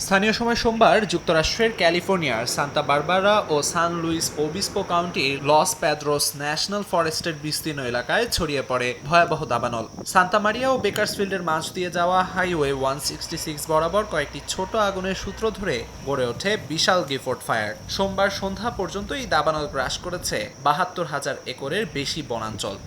স্থানীয় সময় সোমবার যুক্তরাষ্ট্রের ক্যালিফোর্নিয়ার সান্তা বারবারা ও সান লুইস ওবিস্পো কাউন্টির লস প্যাদ্রোস ন্যাশনাল ফরেস্টের বিস্তীর্ণ এলাকায় ছড়িয়ে পড়ে ভয়াবহ দাবানল। সান্তা মারিয়া ও বেকারসফিল্ডের মাঝ দিয়ে যাওয়া হাইওয়ে 166 বরাবর কয়েকটি ছোট আগুনের সূত্র ধরে গড়ে ওঠে বিশাল গিফট ফায়ার। সোমবার সন্ধ্যা পর্যন্ত এই দাবানল গ্রাস করেছে ৭২,০০০ একরের বেশি বনাঞ্চল।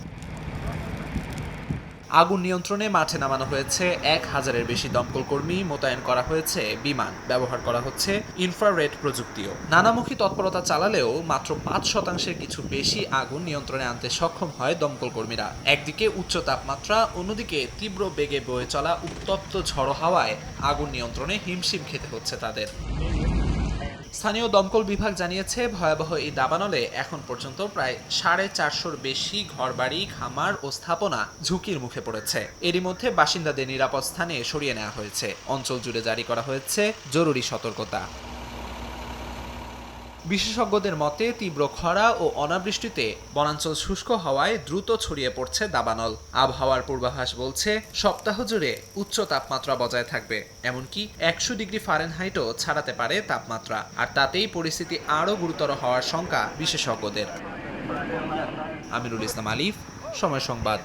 আগুন নিয়ন্ত্রণে মাঠে নামানো হয়েছে ১,০০০-এর বেশি দমকল কর্মী, মোতায়েন করা হয়েছে বিমান, ব্যবহার করা হচ্ছে ইনফ্রারেড প্রযুক্তিও। নানামুখী তৎপরতা চালালেও মাত্র ৫%-এর কিছু বেশি আগুন নিয়ন্ত্রণে আনতে সক্ষম হয় দমকল কর্মীরা। একদিকে উচ্চ তাপমাত্রা, অন্যদিকে তীব্র বেগে বয়ে চলা উত্তপ্ত ঝড়ো হাওয়ায় আগুন নিয়ন্ত্রণে হিমশিম খেতে হচ্ছে তাদের। স্থানীয় দমকল বিভাগ জানিয়েছে, ভয়াবহ এই দাবানলে এখন পর্যন্ত প্রায় ৪৫০-র বেশি ঘরবাড়ি, খামার ও স্থাপনা ঝুঁকির মুখে পড়েছে। এরই মধ্যে বাসিন্দাদের নিরাপদ স্থানে সরিয়ে নেওয়া হয়েছে। অঞ্চল জুড়ে জারি করা হয়েছে জরুরি সতর্কতা। বিশেষজ্ঞদের মতে, তীব্র খরা ও অনাবৃষ্টিতে বনাঞ্চল শুষ্ক হওয়ায় দ্রুত ছড়িয়ে পড়ছে দাবানল। আবহাওয়ার পূর্বাভাস বলছে, সপ্তাহ জুড়ে উচ্চ তাপমাত্রা বজায় থাকবে, এমনকি ১০০ ডিগ্রি ফারেনহাইটও ছাড়াতে পারে তাপমাত্রা। আর তাতেই পরিস্থিতি আরও গুরুতর হওয়ার শঙ্কা বিশেষজ্ঞদের। আমিরুল ইসলাম আলিফ, সময় সংবাদ।